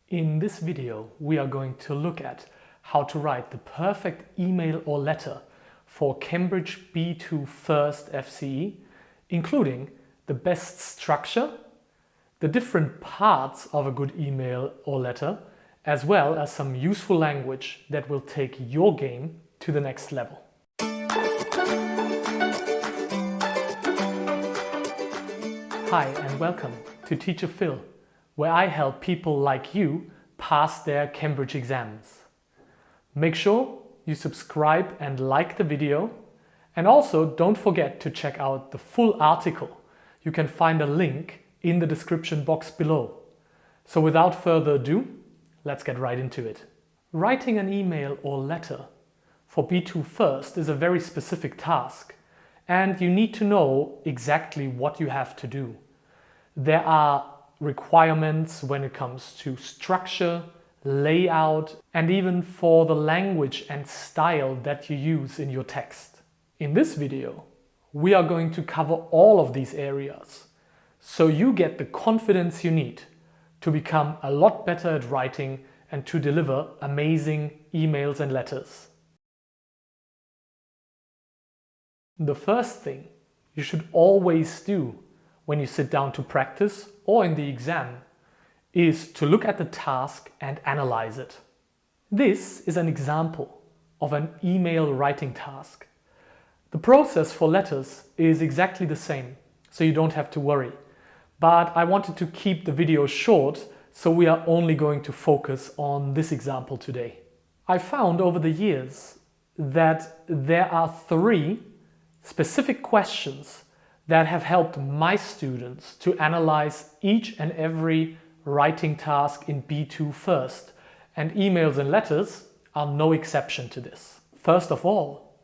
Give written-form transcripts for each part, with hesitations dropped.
In this video, we are going to look at how to write the perfect email or letter for Cambridge B2 First FCE, including the best structure, the different parts of a good email or letter, as well as some useful language that will take your game to the next level. Hi and welcome to Teacher Phil, where I help people like you pass their Cambridge exams. Make sure you subscribe and like the video, and also don't forget to check out the full article. You can find a link in the description box below. So without further ado, let's get right into it. Writing an email or letter for B2 First is a very specific task, and you need to know exactly what you have to do. There are requirements when it comes to structure, layout, and even for the language and style that you use in your text. In this video, we are going to cover all of these areas, so you get the confidence you need to become a lot better at writing and to deliver amazing emails and letters. The first thing you should always do when you sit down to practice or in the exam is to look at the task and analyze it. This is an example of an email writing task. The process for letters is exactly the same, so you don't have to worry. But I wanted to keep the video short, so we are only going to focus on this example today. I found over the years that there are 3 specific questions that have helped my students to analyze each and every writing task in B2 First, and emails and letters are no exception to this. First of all,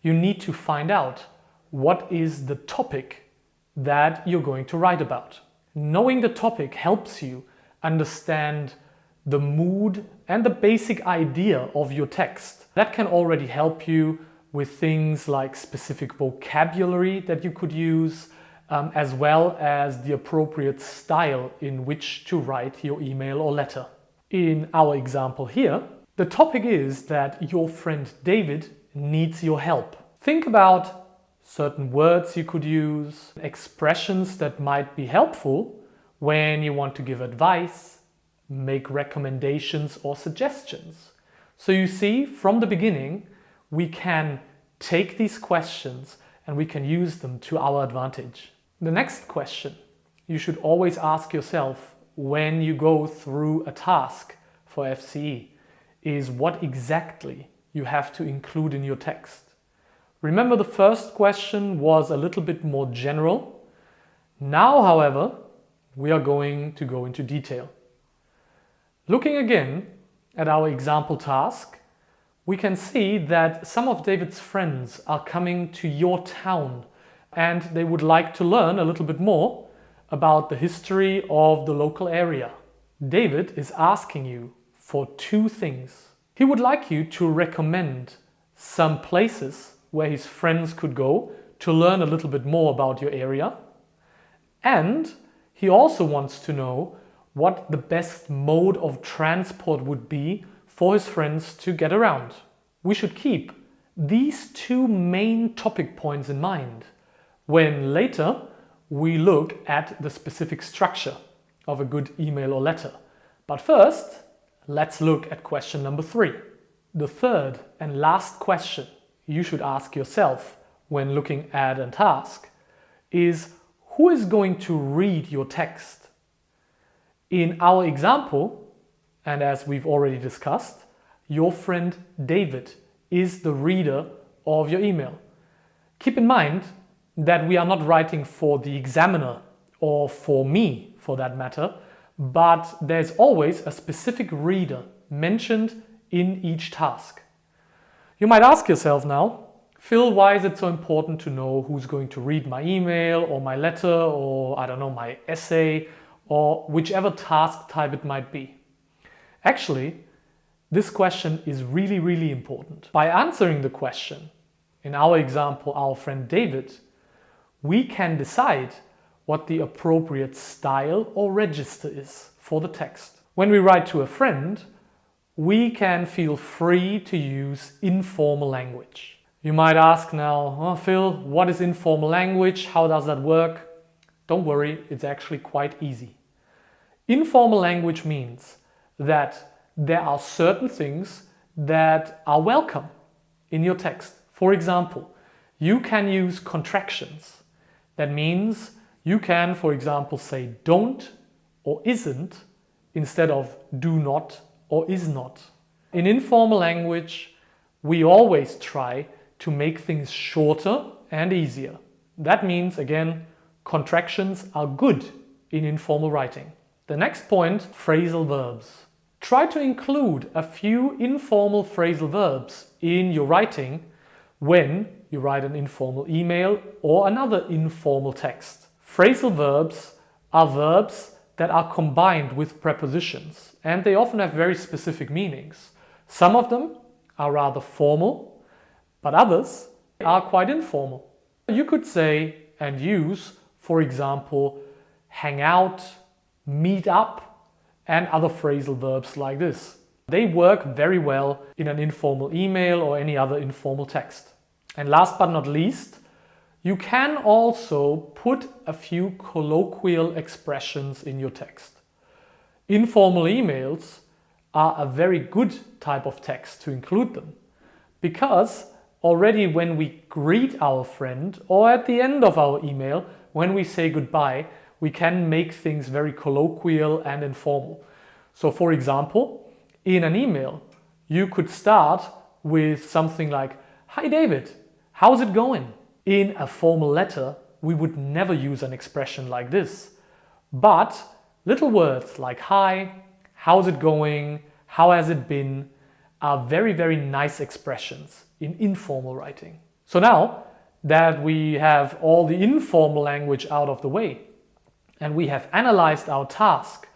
you need to find out what is the topic that you're going to write about. Knowing the topic helps you understand the mood and the basic idea of your text. That can already help you with things like specific vocabulary that you could use, as well as the appropriate style in which to write your email or letter. In our example here, the topic is that your friend David needs your help. Think about certain words you could use, expressions that might be helpful when you want to give advice, make recommendations or suggestions. So you see, from the beginning, we can take these questions and we can use them to our advantage. The next question you should always ask yourself when you go through a task for FCE is what exactly you have to include in your text. Remember, the first question was a little bit more general. Now, however, we are going to go into detail. Looking again at our example task, we can see that some of David's friends are coming to your town and they would like to learn a little bit more about the history of the local area. David is asking you for 2 things. He would like you to recommend some places where his friends could go to learn a little bit more about your area, and he also wants to know what the best mode of transport would be for his friends to get around. We should keep these 2 main topic points in mind when later we look at the specific structure of a good email or letter. But first, let's look at question number 3. The third and last question you should ask yourself when looking at a task is, who is going to read your text? In our example, and as we've already discussed, your friend David is the reader of your email. Keep in mind that we are not writing for the examiner or for me for that matter, but there's always a specific reader mentioned in each task. You might ask yourself now, Phil, why is it so important to know who's going to read my email or my letter or, I don't know, my essay or whichever task type it might be? Actually, this question is really, really important. By answering the question, in our example, our friend David, we can decide what the appropriate style or register is for the text. When we write to a friend, we can feel free to use informal language. You might ask now, oh, Phil, what is informal language? How does that work? Don't worry, it's actually quite easy. Informal language means that there are certain things that are welcome in your text. For example, you can use contractions. That means you can, for example, say don't or isn't instead of do not or is not. In informal language, we always try to make things shorter and easier. That means, again, contractions are good in informal writing. The next point, phrasal verbs. Try to include a few informal phrasal verbs in your writing when you write an informal email or another informal text. Phrasal verbs are verbs that are combined with prepositions, and they often have very specific meanings. Some of them are rather formal, but others are quite informal. You could say and use, for example, hang out, meet up, and other phrasal verbs like this. They work very well in an informal email or any other informal text. And last but not least, you can also put a few colloquial expressions in your text. Informal emails are a very good type of text to include them, because already when we greet our friend or at the end of our email, when we say goodbye, we can make things very colloquial and informal. So for example, in an email, you could start with something like, "Hi David, how's it going?" In a formal letter, we would never use an expression like this. But little words like hi, how's it going, how has it been, are very, very nice expressions in informal writing. So now that we have all the informal language out of the way, and we have analyzed our task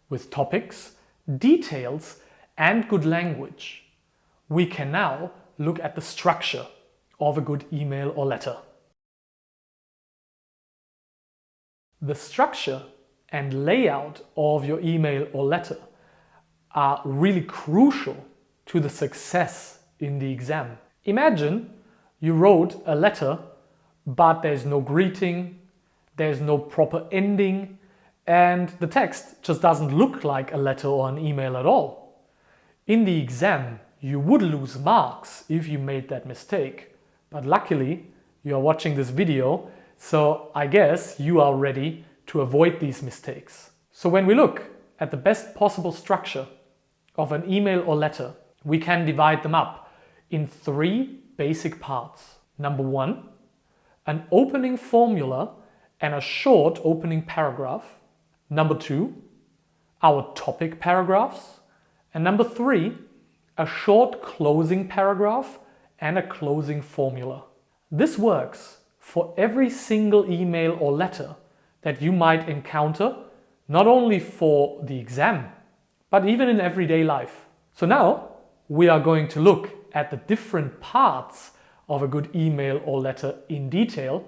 with topics, details, and good language, we can now look at the structure of a good email or letter. The structure and layout of your email or letter are really crucial to the success in the exam. Imagine you wrote a letter, but there's no greeting, there's no proper ending, and the text just doesn't look like a letter or an email at all. In the exam, you would lose marks if you made that mistake. But luckily, you are watching this video, so I guess you are ready to avoid these mistakes. So when we look at the best possible structure of an email or letter, we can divide them up in 3 basic parts. Number 1, an opening formula and a short opening paragraph. Number 2, our topic paragraphs. And number 3, a short closing paragraph and a closing formula. This works for every single email or letter that you might encounter, not only for the exam, but even in everyday life. So now we are going to look at the different parts of a good email or letter in detail,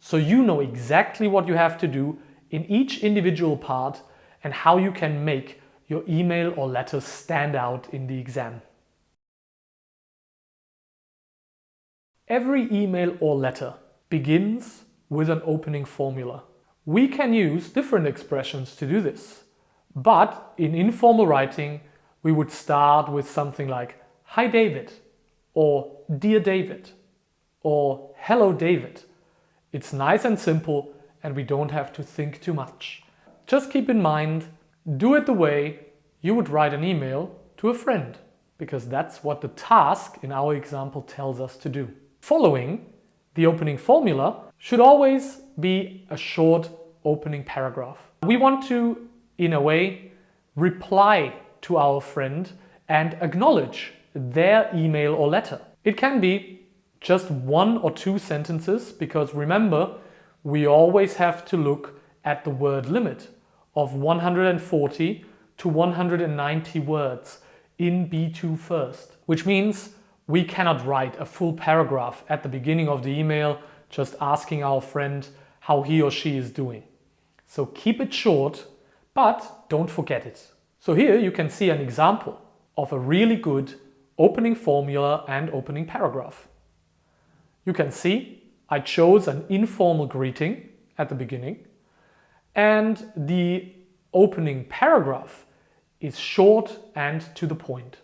so you know exactly what you have to do in each individual part and how you can make your email or letter stand out in the exam. Every email or letter begins with an opening formula. We can use different expressions to do this, but in informal writing, we would start with something like, "Hi David," or "Dear David," or "Hello David." It's nice and simple, and we don't have to think too much. Just keep in mind, do it the way you would write an email to a friend, because that's what the task in our example tells us to do. Following the opening formula should always be a short opening paragraph. We want to, in a way, reply to our friend and acknowledge their email or letter. It can be just 1 or 2 sentences, because remember, we always have to look at the word limit of 140 to 190 words in B2 first, which means we cannot write a full paragraph at the beginning of the email just asking our friend how he or she is doing. So keep it short, but don't forget it. So here you can see an example of a really good opening formula and opening paragraph. You can see I chose an informal greeting at the beginning, and the opening paragraph is short and to the point.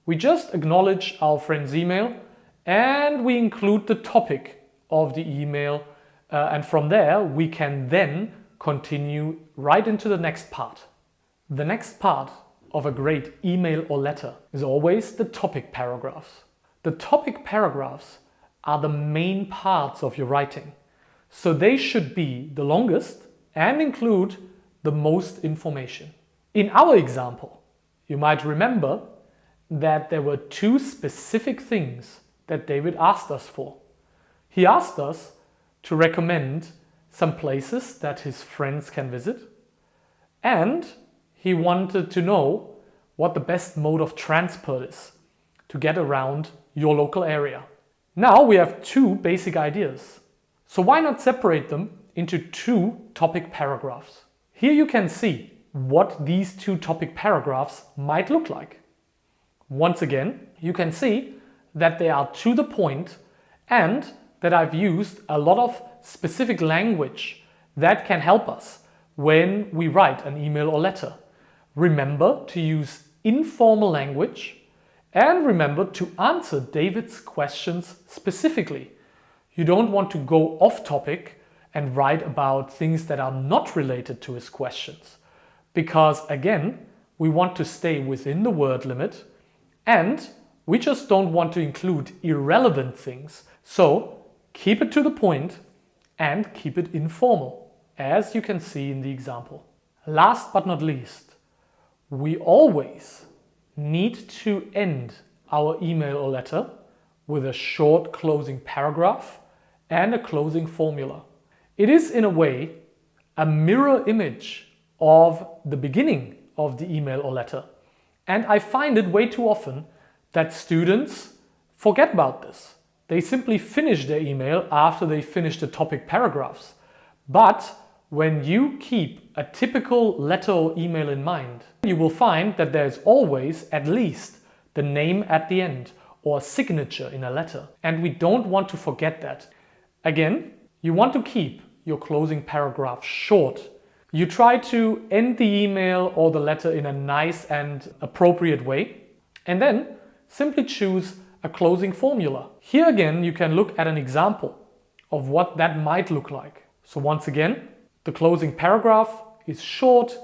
We just acknowledge our friend's email and we include the topic of the email, and from there we can then continue right into the next part. The next part of a great email or letter is always the topic paragraphs. The topic paragraphs are the main parts of your writing, so they should be the longest and include the most information. In our example, you might remember that there were two specific things that David asked us for. He asked us to recommend some places that his friends can visit, and he wanted to know what the best mode of transport is to get around your local area. Now we have two basic ideas. So why not separate them into two topic paragraphs? Here you can see what these two topic paragraphs might look like. Once again, you can see that they are to the point and that I've used a lot of specific language that can help us when we write an email or letter. Remember to use informal language and remember to answer David's questions specifically. You don't want to go off topic and write about things that are not related to his questions, because again, we want to stay within the word limit and we just don't want to include irrelevant things. So keep it to the point and keep it informal, as you can see in the example. Last but not least, we always need to end our email or letter with a short closing paragraph and a closing formula. It is in a way a mirror image of the beginning of the email or letter. And I find it way too often that students forget about this. They simply finish their email after they finish the topic paragraphs. But when you keep a typical letter or email in mind, you will find that there's always at least the name at the end or a signature in a letter. And we don't want to forget that. Again, you want to keep your closing paragraph short. You try to end the email or the letter in a nice and appropriate way, and then simply choose a closing formula. Here again, you can look at an example of what that might look like. So once again, the closing paragraph is short,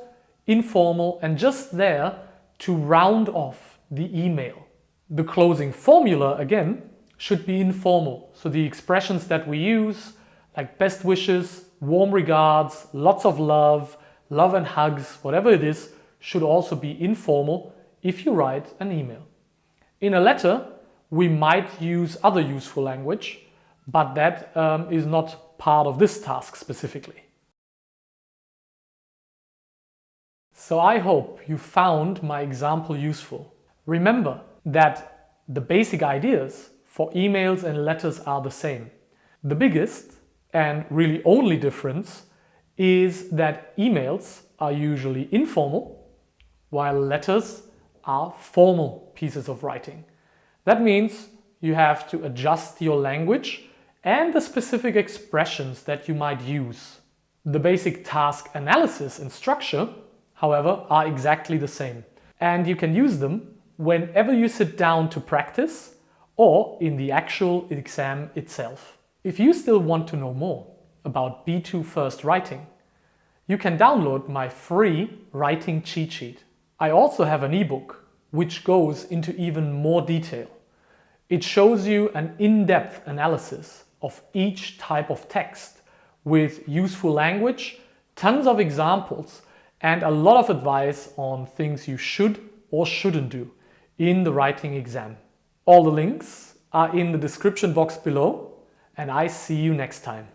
informal, and just there to round off the email. The closing formula, again, should be informal. So the expressions that we use, like best wishes, warm regards, lots of love, love and hugs, whatever it is, should also be informal if you write an email. In a letter, we might use other useful language, but that is not part of this task specifically. So I hope you found my example useful. Remember that the basic ideas for emails and letters are the same. The biggest and really only difference is that emails are usually informal, while letters are formal pieces of writing. That means you have to adjust your language and the specific expressions that you might use. The basic task analysis and structure, however, are exactly the same, and you can use them whenever you sit down to practice or in the actual exam itself. If you still want to know more about B2 First Writing, you can download my free writing cheat sheet. I also have an ebook which goes into even more detail. It shows you an in-depth analysis of each type of text with useful language, tons of examples, and a lot of advice on things you should or shouldn't do in the writing exam. All the links are in the description box below, and I see you next time.